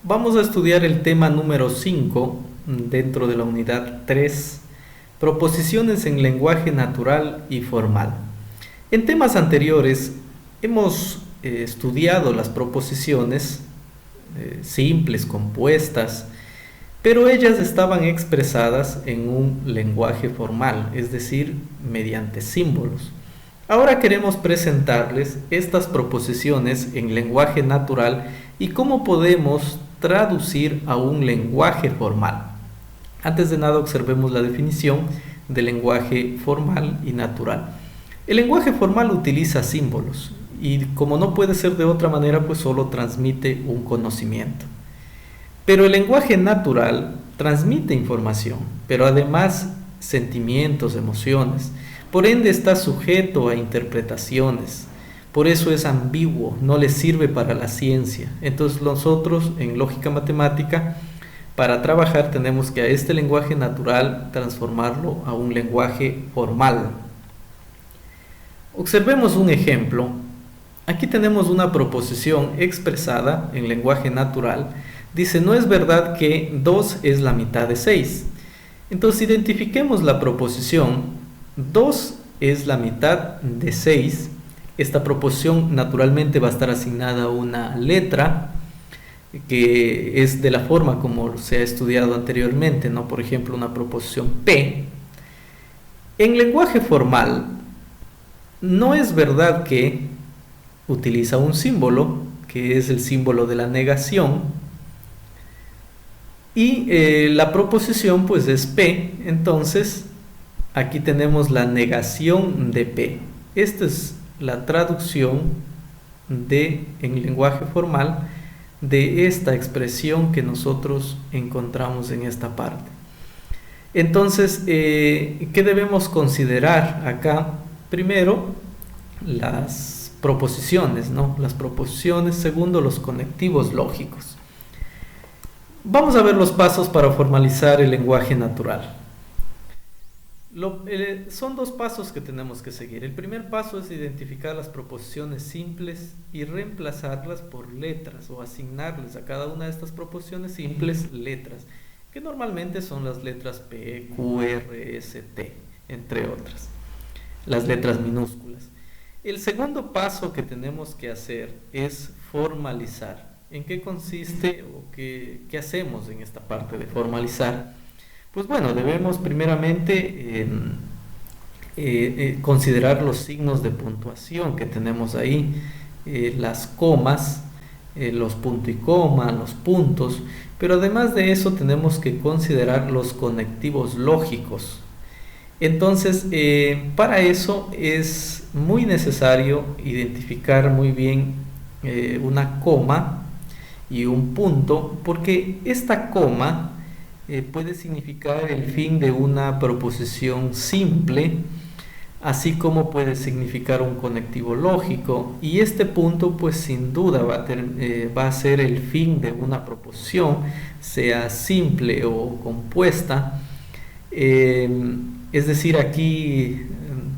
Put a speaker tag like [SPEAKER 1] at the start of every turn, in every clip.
[SPEAKER 1] Vamos a estudiar el tema número 5 dentro de la unidad 3, proposiciones en lenguaje natural y formal. En temas anteriores hemos estudiado las proposiciones simples, compuestas, pero ellas estaban expresadas en un lenguaje formal, es decir, mediante símbolos. Ahora queremos presentarles estas proposiciones en lenguaje natural y cómo podemos traducir a un lenguaje formal. Antes de nada, observemos la definición de lenguaje formal y natural. El lenguaje formal utiliza símbolos y, como no puede ser de otra manera, pues solo transmite un conocimiento. Pero el lenguaje natural transmite información, pero además sentimientos, emociones. Por ende está sujeto a interpretaciones. Por eso es ambiguo, no le sirve para la ciencia. Entonces nosotros en lógica matemática, para trabajar tenemos que a este lenguaje natural transformarlo a un lenguaje formal. Observemos un ejemplo. Aquí tenemos una proposición expresada en lenguaje natural. Dice, no es verdad que 2 es la mitad de 6. Entonces identifiquemos la proposición. 2 es la mitad de 6. Esta proposición naturalmente va a estar asignada a una letra que es de la forma como se ha estudiado anteriormente, ¿no? Por ejemplo, una proposición P. En lenguaje formal, no es verdad que utiliza un símbolo, que es el símbolo de la negación, y la proposición pues es P. Entonces aquí tenemos la negación de P. Esta es la traducción en lenguaje formal de esta expresión que nosotros encontramos en esta parte. Entonces, ¿qué debemos considerar acá? Primero, las proposiciones, ¿no? Las proposiciones. Segundo, los conectivos lógicos. Vamos a ver los pasos para formalizar el lenguaje natural. Son dos pasos que tenemos que seguir. El primer paso es identificar las proposiciones simples y reemplazarlas por letras o asignarles a cada una de estas proposiciones simples letras, que normalmente son las letras P, Q, R, S, T, entre otras, las letras minúsculas. El segundo paso que tenemos que hacer es formalizar. ¿En qué consiste o qué hacemos en esta parte de formalizar? Pues bueno, debemos primeramente considerar los signos de puntuación que tenemos ahí, las comas, los punto y coma, los puntos, pero además de eso tenemos que considerar los conectivos lógicos. Entonces, para eso es muy necesario identificar muy bien una coma y un punto, porque esta coma puede significar el fin de una proposición simple, así como puede significar un conectivo lógico, y este punto pues sin duda va a ser el fin de una proposición, sea simple o compuesta. Es decir, aquí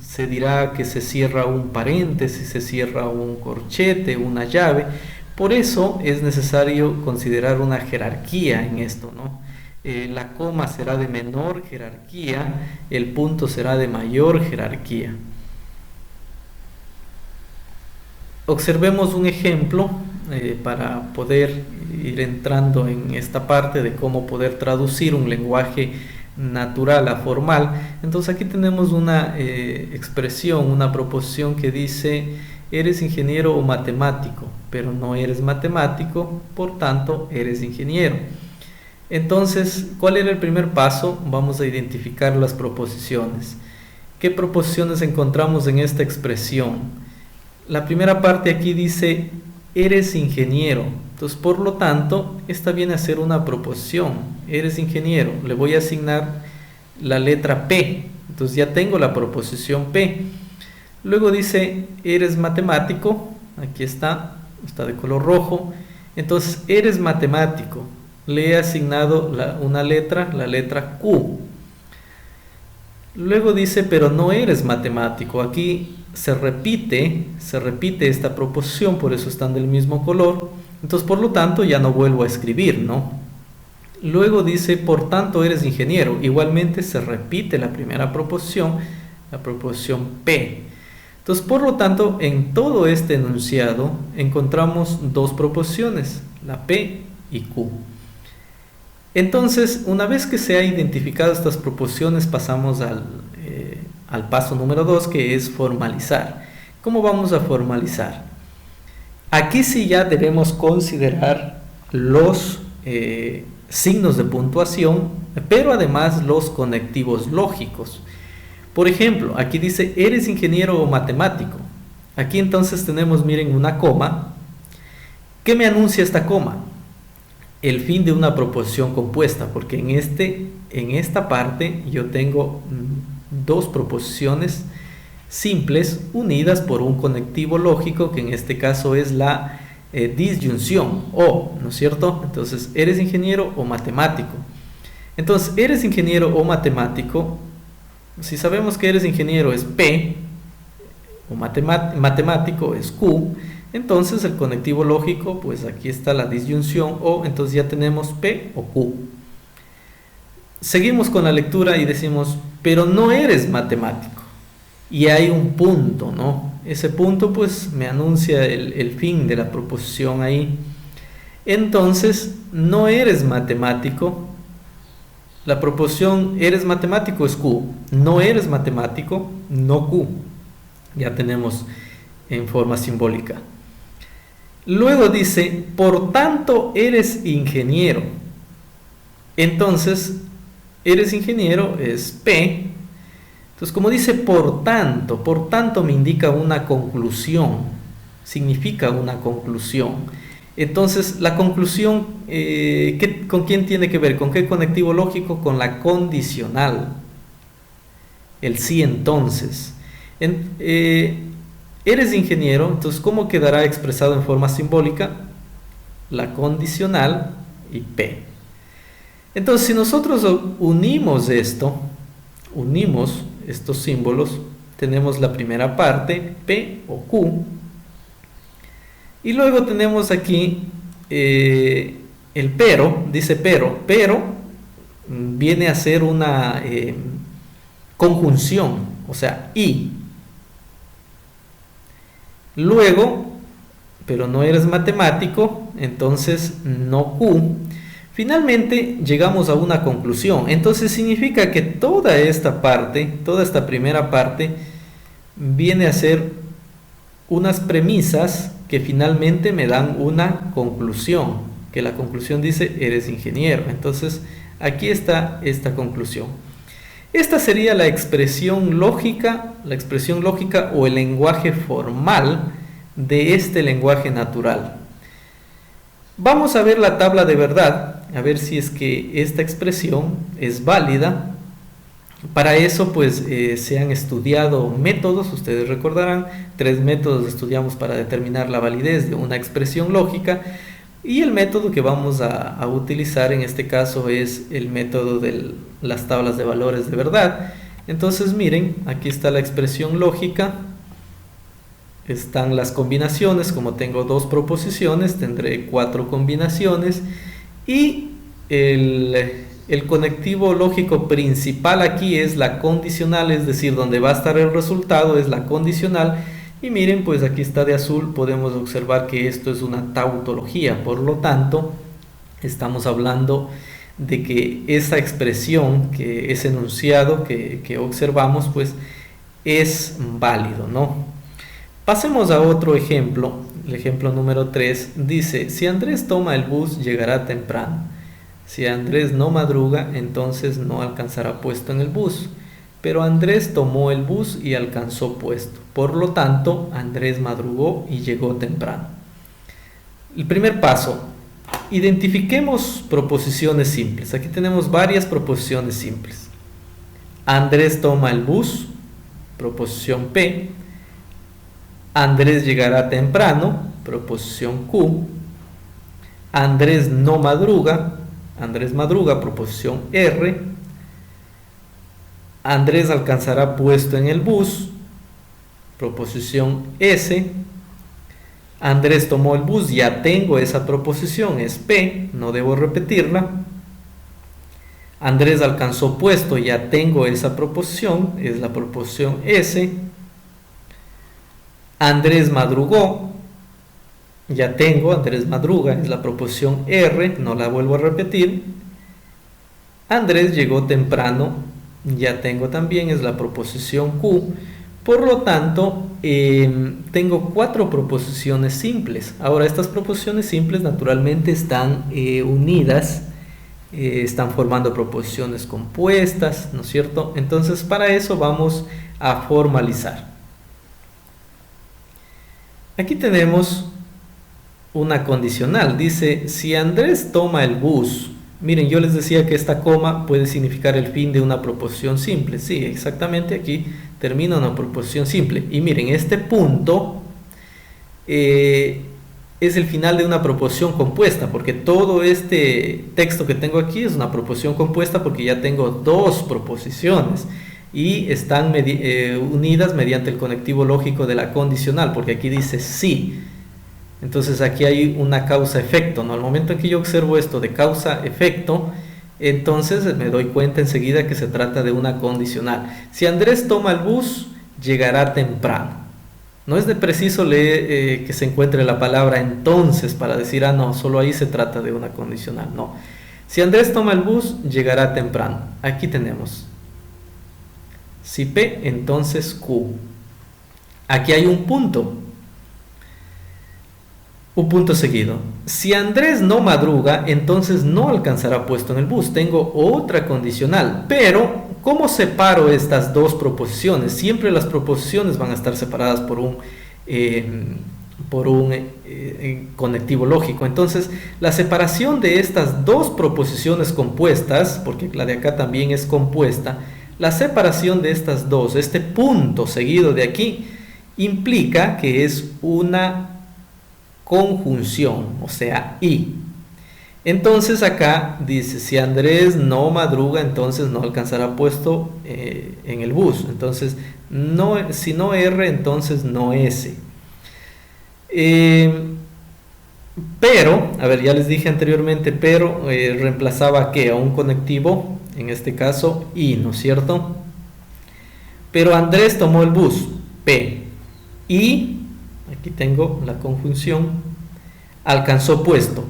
[SPEAKER 1] se dirá que se cierra un paréntesis, se cierra un corchete, una llave. Por eso es necesario considerar una jerarquía en esto, ¿no? La coma será de menor jerarquía, el punto será de mayor jerarquía. Observemos un ejemplo para poder ir entrando en esta parte de cómo poder traducir un lenguaje natural a formal. Entonces aquí tenemos una expresión, una proposición que dice: eres ingeniero o matemático, pero no eres matemático, por tanto eres ingeniero. Entonces, ¿cuál era el primer paso? Vamos a identificar las proposiciones. ¿Qué proposiciones encontramos en esta expresión? La primera parte aquí dice, eres ingeniero. Entonces, por lo tanto, esta viene a ser una proposición. Eres ingeniero. Le voy a asignar la letra P. Entonces, ya tengo la proposición P. Luego dice, eres matemático. Aquí está de color rojo. Entonces, eres matemático. Le he asignado una letra, la letra Q. Luego dice, pero no eres matemático. Aquí se repite esta proposición, por eso están del mismo color. Entonces, por lo tanto, ya no vuelvo a escribir, ¿no? Luego dice, por tanto, eres ingeniero. Igualmente se repite la primera proposición, la proposición P. Entonces, por lo tanto, en todo este enunciado encontramos dos proposiciones, la P y Q. Entonces, una vez que se ha identificado estas proposiciones, pasamos al paso número 2, que es formalizar. ¿Cómo vamos a formalizar? Aquí sí ya debemos considerar los signos de puntuación, pero además los conectivos lógicos. Por ejemplo, aquí dice, ¿eres ingeniero o matemático? Aquí entonces tenemos, miren, una coma. ¿Qué me anuncia esta coma? El fin de una proposición compuesta, porque en esta parte yo tengo dos proposiciones simples unidas por un conectivo lógico, que en este caso es la disyunción o, ¿no es cierto? Entonces, ¿eres ingeniero o matemático? Entonces, ¿eres ingeniero o matemático? Si sabemos que eres ingeniero es P, o matemático es Q, entonces el conectivo lógico, pues aquí está la disyunción o, entonces ya tenemos P o Q. Seguimos con la lectura y decimos, pero no eres matemático. Y hay un punto, ¿no? Ese punto pues me anuncia el fin de la proposición ahí. Entonces, no eres matemático. La proposición eres matemático es Q. No eres matemático, no Q. Ya tenemos en forma simbólica. Luego dice, por tanto eres ingeniero. Entonces, eres ingeniero es P. Entonces, como dice por tanto me indica una conclusión, significa una conclusión. Entonces, la conclusión, ¿con quién tiene que ver? ¿Con qué conectivo lógico? Con la condicional. El sí entonces. Eres ingeniero, entonces, ¿cómo quedará expresado en forma simbólica? La condicional y P. Entonces, si nosotros unimos estos símbolos, tenemos la primera parte, P o Q, y luego tenemos aquí el pero, dice pero viene a ser una conjunción, o sea, y. Luego, pero no eres matemático, entonces no Q. Finalmente llegamos a una conclusión. Entonces significa que toda esta parte, toda esta primera parte, viene a ser unas premisas que finalmente me dan una conclusión. Que la conclusión dice, eres ingeniero. Entonces aquí está esta conclusión. Esta sería la expresión lógica o el lenguaje formal de este lenguaje natural. Vamos a ver la tabla de verdad, a ver si es que esta expresión es válida. Para eso pues se han estudiado métodos, ustedes recordarán, 3 métodos estudiamos para determinar la validez de una expresión lógica, y el método que vamos a utilizar en este caso es el método de las tablas de valores de verdad. Entonces miren, aquí está la expresión lógica, están las combinaciones, como tengo 2 proposiciones, tendré 4 combinaciones, y el conectivo lógico principal aquí es la condicional, es decir, donde va a estar el resultado es la condicional. Y miren, pues aquí está de azul, podemos observar que esto es una tautología, por lo tanto, estamos hablando de que esa expresión, que ese enunciado que observamos, pues es válido, ¿no? Pasemos a otro ejemplo, el ejemplo número 3, dice, si Andrés toma el bus, llegará temprano. Si Andrés no madruga, entonces no alcanzará puesto en el bus. Pero Andrés tomó el bus y alcanzó puesto. Por lo tanto, Andrés madrugó y llegó temprano. El primer paso, identifiquemos proposiciones simples. Aquí tenemos varias proposiciones simples. Andrés toma el bus, proposición P. Andrés llegará temprano, proposición Q. Andrés no madruga, Andrés madruga, proposición R. Andrés alcanzará puesto en el bus, proposición S. Andrés tomó el bus, ya tengo esa proposición, es P, no debo repetirla. Andrés alcanzó puesto, ya tengo esa proposición, es la proposición S. Andrés madrugó, ya tengo, Andrés madruga, es la proposición R, no la vuelvo a repetir. Andrés llegó temprano, ya tengo también, es la proposición Q. Por lo tanto, tengo 4 proposiciones simples. Ahora, estas proposiciones simples naturalmente están unidas, están formando proposiciones compuestas, ¿no es cierto? Entonces, para eso vamos a formalizar. Aquí tenemos una condicional. Dice, si Andrés toma el bus. Miren, yo les decía que esta coma puede significar el fin de una proposición simple. Sí, exactamente, aquí termina una proposición simple. Y miren, este punto es el final de una proposición compuesta, porque todo este texto que tengo aquí es una proposición compuesta porque ya tengo 2 proposiciones y están unidas mediante el conectivo lógico de la condicional, porque aquí dice sí. Entonces aquí hay una causa-efecto, ¿no? Al momento en que yo observo esto de causa-efecto, entonces me doy cuenta enseguida que se trata de una condicional. Si Andrés toma el bus, llegará temprano. No es de preciso leer, que se encuentre la palabra entonces para decir, ah, no, solo ahí se trata de una condicional. No. Si Andrés toma el bus, llegará temprano. Aquí tenemos. Si P, entonces Q. Aquí hay un punto. Un punto seguido. Si Andrés no madruga, entonces no alcanzará puesto en el bus. Tengo otra condicional. Pero, ¿cómo separo estas 2 proposiciones? Siempre las proposiciones van a estar separadas por un conectivo lógico. Entonces, la separación de estas 2 proposiciones compuestas, porque la de acá también es compuesta, la separación de estas 2, este punto seguido de aquí, implica que es una conjunción, o sea, y. Entonces acá dice, si Andrés no madruga, entonces no alcanzará puesto en el bus. Entonces, no, si no R, entonces no S. Pero, a ver, ya les dije anteriormente, pero reemplazaba ¿qué? A un conectivo, en este caso, y, ¿no es cierto? Pero Andrés tomó el bus, P, y aquí tengo la conjunción, alcanzó puesto,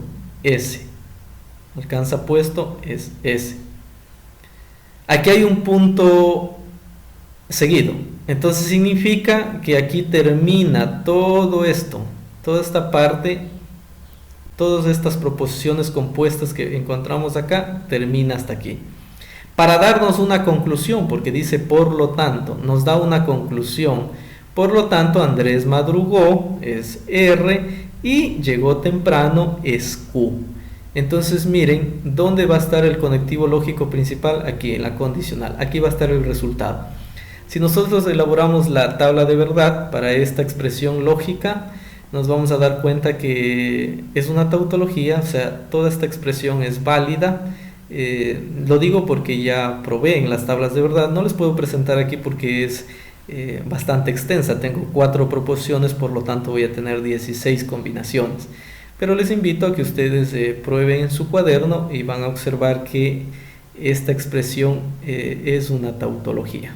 [SPEAKER 1] S. Alcanza puesto es S. Aquí hay un punto seguido. Entonces significa que aquí termina todo esto, toda esta parte, todas estas proposiciones compuestas que encontramos acá, termina hasta aquí. Para darnos una conclusión, porque dice por lo tanto, nos da una conclusión. Por lo tanto, Andrés madrugó, es R, y llegó temprano, es Q. Entonces miren, ¿dónde va a estar el conectivo lógico principal? Aquí, en la condicional. Aquí va a estar el resultado. Si nosotros elaboramos la tabla de verdad para esta expresión lógica, nos vamos a dar cuenta que es una tautología, o sea, toda esta expresión es válida. Lo digo porque ya probé en las tablas de verdad. No les puedo presentar aquí porque es bastante extensa, tengo 4 proposiciones, por lo tanto voy a tener 16 combinaciones, pero les invito a que ustedes prueben en su cuaderno y van a observar que esta expresión es una tautología.